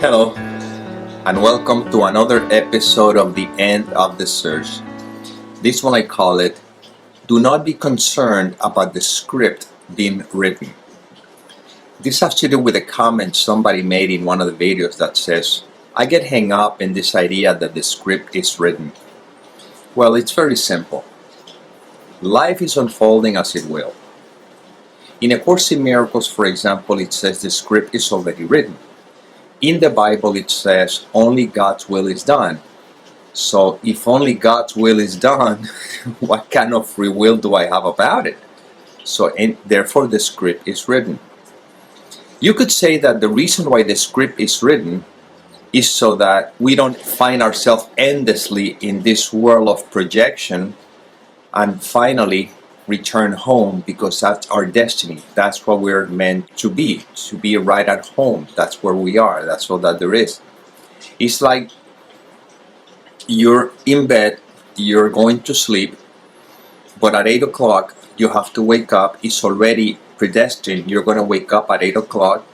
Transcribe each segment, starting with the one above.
Hello, and welcome to another episode of The End of the Search. This one I call it, Do Not Be Concerned About the Script Being Written. This has to do with a comment somebody made in one of the videos that says, I get hung up in this idea that the script is written. Well, it's very simple. Life is unfolding as it will. In A Course in Miracles, for example, it says the script is already written. In the Bible, it says only God's will is done. So if only God's will is done, what kind of free will do I have about it? So therefore the script is written. You could say that the reason why the script is written is so that we don't find ourselves endlessly in this world of projection and finally return home, because that's our destiny. That's what we're meant to be right at home. That's where we are. That's all that there is. It's like you're in bed, you're going to sleep, but at 8 o'clock you have to wake up. It's already predestined. You're going to wake up at 8 o'clock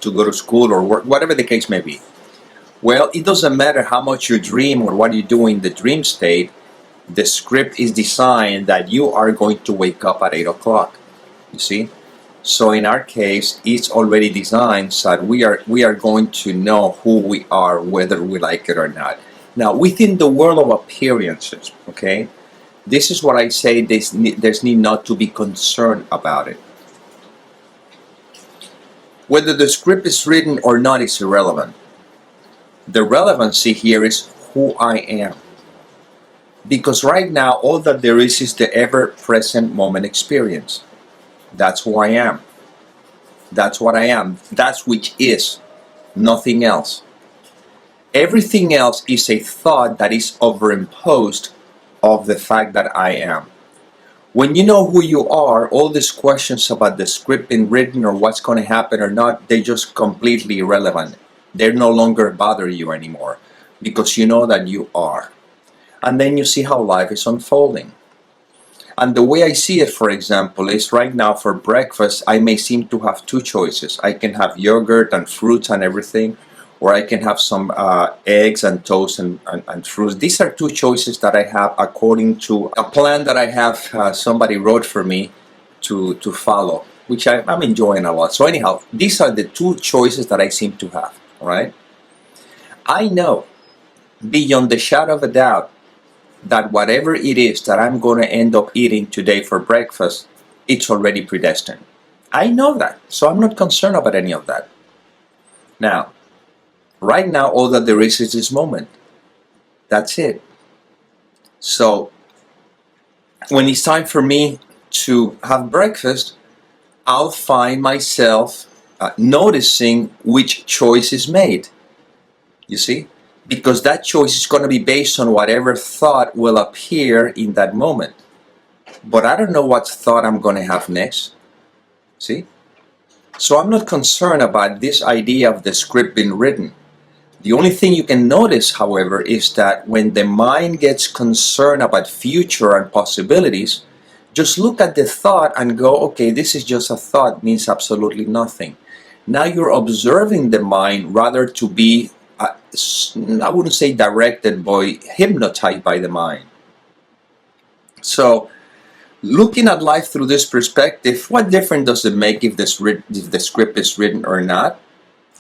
to go to school or work, whatever the case may be. Well, it doesn't matter how much you dream or what you do in the dream state. The script is designed that you are going to wake up at 8 o'clock. You see? So in our case, it's already designed so that we are going to know who we are, whether we like it or not. Now, within the world of appearances, okay, this is what I say, there's need not to be concerned about it. Whether the script is written or not is irrelevant. The relevancy here is who I am. Because right now, all that there is the ever-present moment experience. That's who I am. That's what I am. That's which is. Nothing else. Everything else is a thought that is overimposed of the fact that I am. When you know who you are, all these questions about the script being written or what's going to happen or not, they're just completely irrelevant. They no longer bother you anymore because you know that you are. And then you see how life is unfolding. And the way I see it, for example, is right now for breakfast, I may seem to have two choices. I can have yogurt and fruits and everything, or I can have some eggs and toast and fruits. These are two choices that I have according to a plan that I have somebody wrote for me to follow, which I'm enjoying a lot. So anyhow, these are the two choices that I seem to have, all right? I know beyond the shadow of a doubt that whatever it is that I'm going to end up eating today for breakfast, it's already predestined. I know that, so I'm not concerned about any of that. Now, right now, all that there is this moment. That's it. So, when it's time for me to have breakfast, I'll find myself noticing which choice is made. You see? Because that choice is going to be based on whatever thought will appear in that moment. But I don't know what thought I'm going to have next. See? So I'm not concerned about this idea of the script being written. The only thing you can notice, however, is that when the mind gets concerned about future and possibilities, just look at the thought and go, okay, this is just a thought, means absolutely nothing. Now you're observing the mind rather to be I wouldn't say directed, but hypnotized by the mind. So, looking at life through this perspective, what difference does it make if the script is written or not?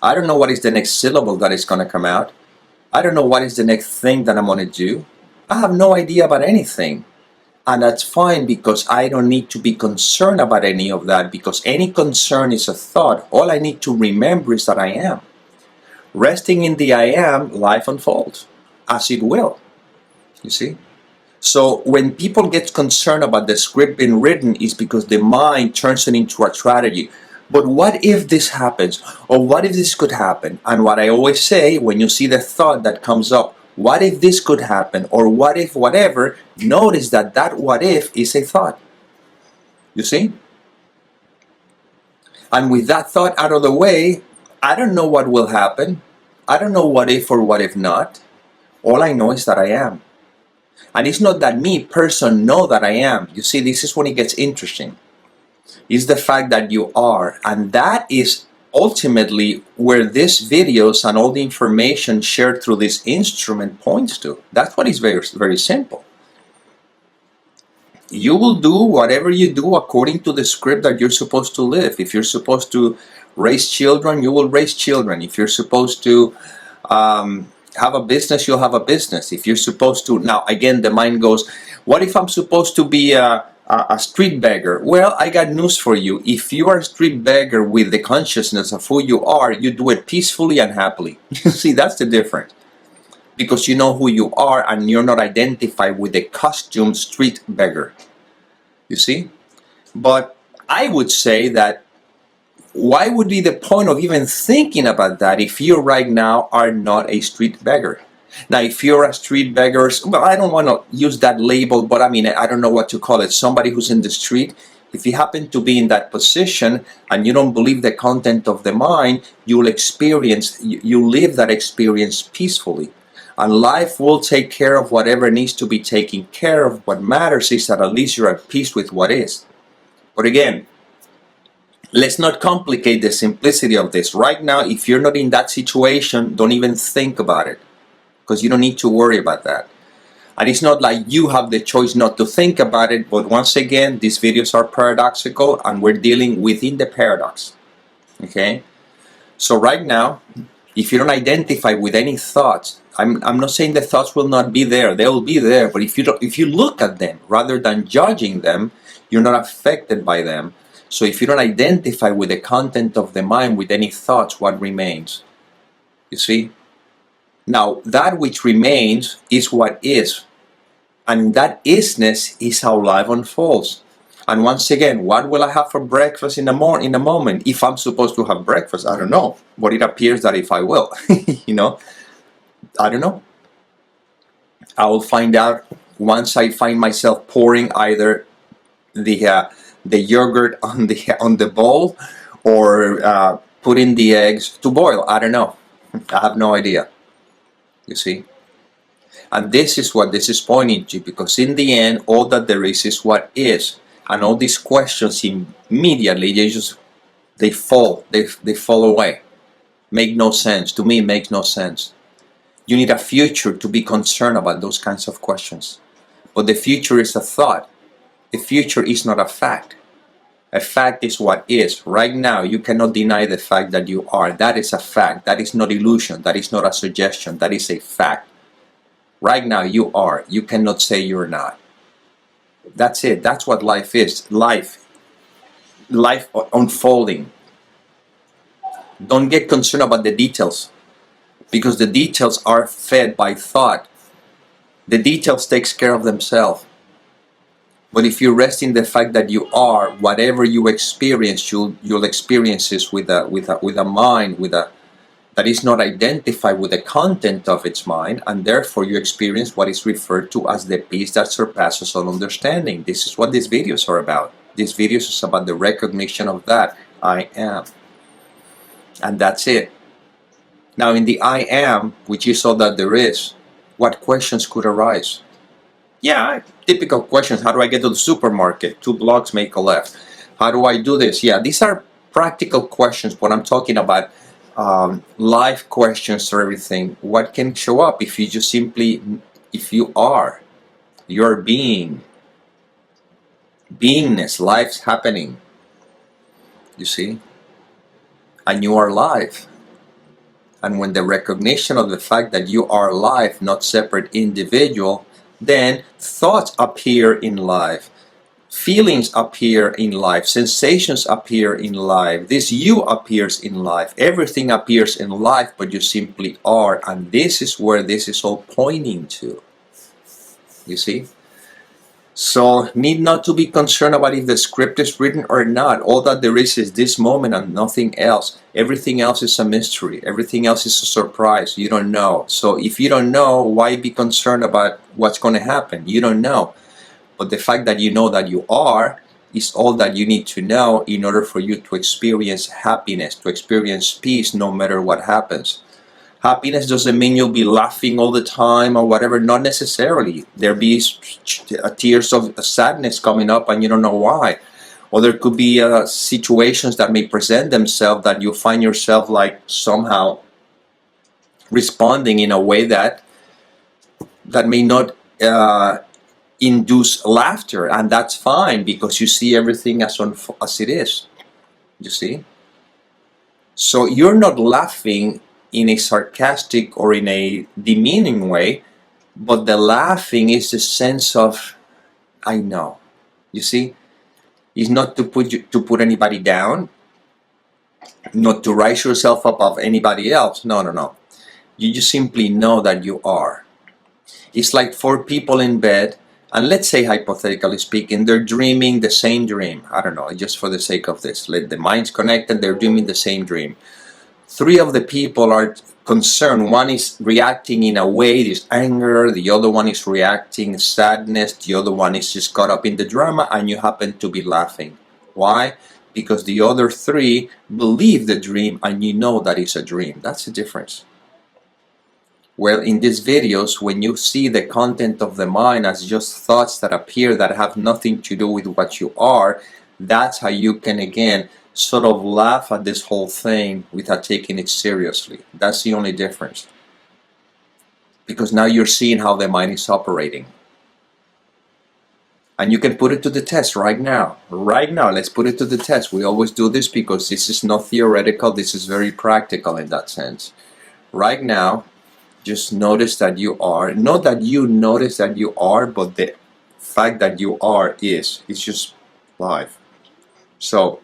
I don't know what is the next syllable that is going to come out. I don't know what is the next thing that I'm going to do. I have no idea about anything. And that's fine, because I don't need to be concerned about any of that, because any concern is a thought. All I need to remember is that I am. Resting in the I am, life unfolds as it will. You see? So when people get concerned about the script being written, is because the mind turns it into a tragedy. But what if this happens? Or what if this could happen? And what I always say, when you see the thought that comes up, what if this could happen? Or what if whatever, notice that that what if is a thought. You see? And with that thought out of the way, I don't know what will happen. I don't know what if or what if not. All I know is that I am. And it's not that me, person, know that I am. You see, this is when it gets interesting. Is the fact that you are. And that is ultimately where these videos and all the information shared through this instrument points to. That's what is very, very simple. You will do whatever you do according to the script that you're supposed to live. If you're supposed to raise children, you will raise children. If you're supposed to have a business, you'll have a business. If you're supposed to, now again, the mind goes, what if I'm supposed to be a street beggar? Well, I got news for you. If you are a street beggar with the consciousness of who you are, you do it peacefully and happily. See, that's the difference. Because you know who you are and you're not identified with the costume street beggar. You see? But I would say that why would be the point of even thinking about that if you right now are not a street beggar? Now, if you're a street beggar, well, I don't want to use that label, but I mean, I don't know what to call it. Somebody who's in the street, if you happen to be in that position and you don't believe the content of the mind, you'll experience, you live that experience peacefully. And life will take care of whatever needs to be taken care of. What matters is that at least you're at peace with what is. But again, let's not complicate the simplicity of this. Right now, if you're not in that situation, don't even think about it. Because you don't need to worry about that. And it's not like you have the choice not to think about it. But once again, these videos are paradoxical and we're dealing within the paradox. Okay? So right now, if you don't identify with any thoughts, I'm not saying the thoughts will not be there. They will be there. But if you look at them rather than judging them, you're not affected by them. So if you don't identify with the content of the mind with any thoughts, what remains? You see? Now, that which remains is what is. And that isness is how life unfolds. And once again, what will I have for breakfast in a moment? If I'm supposed to have breakfast, I don't know. But it appears that if I will, you know, I don't know. I will find out once I find myself pouring either the yogurt on the bowl or putting the eggs to boil. I don't know. I have no idea. You see? And this is what this is pointing to, because in the end, all that there is what is. And all these questions immediately, they fall away. Make no sense. To me, it makes no sense. You need a future to be concerned about those kinds of questions. But the future is a thought. The future is not a fact. A fact is what is. Right now, you cannot deny the fact that you are. That is a fact. That is not illusion. That is not a suggestion. That is a fact. Right now, you are. You cannot say you're not. That's it. That's what life is. Life unfolding. Don't get concerned about the details, because the details are fed by thought. The details takes care of themselves. But if you rest in the fact that you are, whatever you experience, you'll experience this with a mind that is not identified with the content of its mind, and therefore you experience what is referred to as the peace that surpasses all understanding. This is what these videos are about. These videos is about the recognition of that I am. And that's it. Now in the I am, which is all that there is, what questions could arise? Yeah, typical questions. How do I get to the supermarket? 2 blocks, make a left. How do I do this? Yeah, these are practical questions, but I'm talking about life questions or everything. What can show up if you just simply, if you are, your being, beingness, life's happening, you see? And you are life. And when the recognition of the fact that you are life, not separate individual, then thoughts appear in life, feelings appear in life, sensations appear in life, this you appears in life, everything appears in life, but you simply are. And this is where this is all pointing to, you see? So need not to be concerned about if the script is written or not. All that there is this moment and nothing else. Everything else is a mystery. Everything else is a surprise. You don't know. So if you don't know, why be concerned about what's going to happen? You don't know. But the fact that you know that you are is all that you need to know in order for you to experience happiness, to experience peace no matter what happens. Happiness doesn't mean you'll be laughing all the time or whatever, not necessarily. There'll be tears of sadness coming up and you don't know why. Or there could be situations that may present themselves that you find yourself like somehow responding in a way that may not induce laughter, and that's fine because you see everything as it is. You see? So you're not laughing in a sarcastic or in a demeaning way, but the laughing is the sense of, I know. You see? It's not to put anybody down, not to rise yourself above anybody else. No, no, no. You just simply know that you are. It's like 4 people in bed, and let's say, hypothetically speaking, they're dreaming the same dream. I don't know, just for the sake of this. Let the minds connected, they're dreaming the same dream. 3 of the people are concerned. One is reacting in a way, this anger. The other one is reacting sadness. The other one is just caught up in the drama, and you happen to be laughing. Why? Because the other 3 believe the dream, and you know that it's a dream. That's the difference. Well, in these videos, when you see the content of the mind as just thoughts that appear that have nothing to do with what you are, that's how you can, again, sort of laugh at this whole thing without taking it seriously. That's the only difference. Because now you're seeing how the mind is operating. And you can put it to the test right now. Right now, let's put it to the test. We always do this because this is not theoretical. This is very practical in that sense. Right now, just notice that you are. Not that you notice that you are, but the fact that you are is. It's just live. So,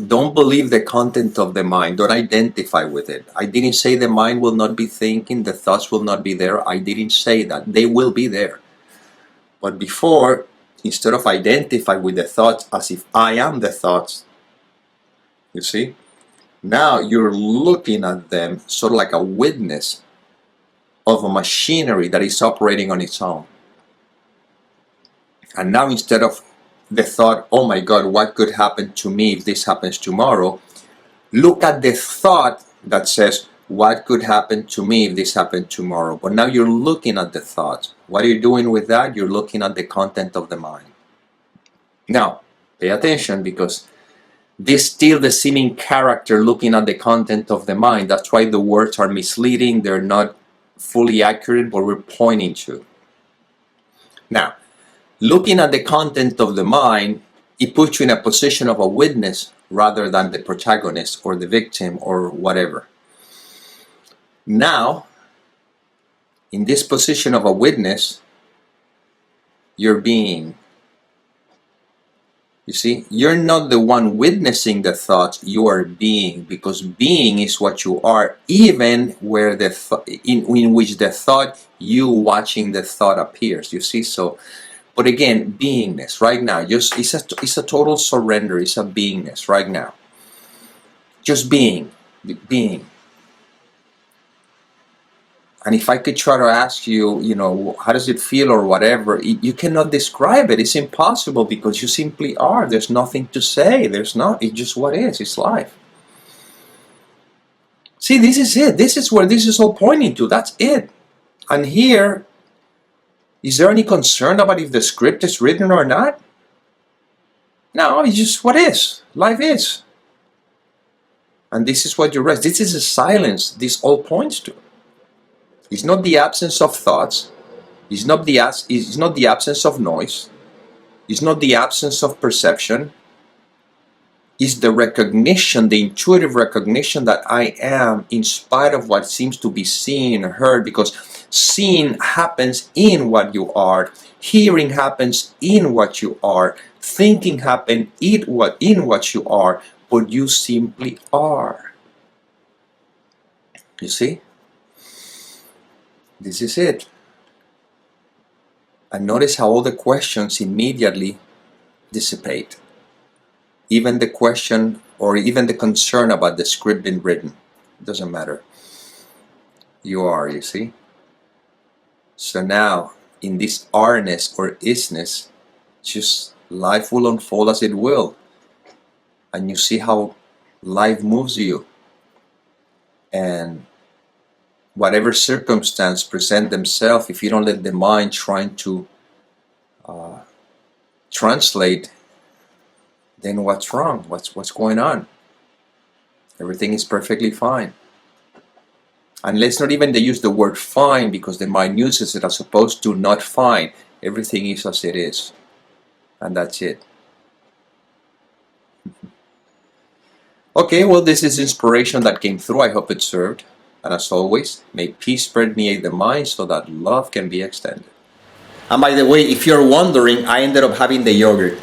don't believe the content of the mind. Don't identify with it. I didn't say the mind will not be thinking, the thoughts will not be there. I didn't say that. They will be there. But before, instead of identify with the thoughts as if I am the thoughts, you see? Now you're looking at them sort of like a witness of a machinery that is operating on its own. And now instead of the thought, oh my God, what could happen to me if this happens tomorrow? Look at the thought that says, what could happen to me if this happened tomorrow? But now you're looking at the thought. What are you doing with that? You're looking at the content of the mind. Now, pay attention, because this still the seeming character looking at the content of the mind. That's why the words are misleading. They're not fully accurate, but we're pointing to. Now, looking at the content of the mind, it puts you in a position of a witness rather than the protagonist or the victim or whatever. Now, in this position of a witness, you're being. You see, you're not the one witnessing the thoughts, you are being, because being is what you are, even where in which the thought, you watching the thought appears. You see, so, but again, beingness right now, just it's a total surrender. It's a beingness right now. Just being. And if I could try to ask you, how does it feel or whatever, you cannot describe it. It's impossible because you simply are. There's nothing to say. It's just what is. It's life. See, this is it. This is where this is all pointing to. That's it. And here, is there any concern about if the script is written or not? No, it's just what is. Life is. And this is what you rest. This is a silence this all points to. It's not the absence of thoughts. It's not the absence of noise. It's not the absence of perception. It's the recognition, the intuitive recognition that I am, in spite of what seems to be seen and heard, because seeing happens in what you are, hearing happens in what you are, thinking happens in what you are, but you simply are. You see? This is it. And notice how all the questions immediately dissipate. Even the question or even the concern about the script being written. It doesn't matter. You are, you see? So now, in this are-ness or isness, just life will unfold as it will. And you see how life moves you. And whatever circumstance present themselves, if you don't let the mind trying to translate then what's wrong? What's going on? Everything is perfectly fine. And let's not even use the word fine, because the mind uses it as opposed to not fine. Everything is as it is. And that's it. Okay, well, this is inspiration that came through. I hope it served. And as always, may peace permeate the mind so that love can be extended. And by the way, if you're wondering, I ended up having the yogurt.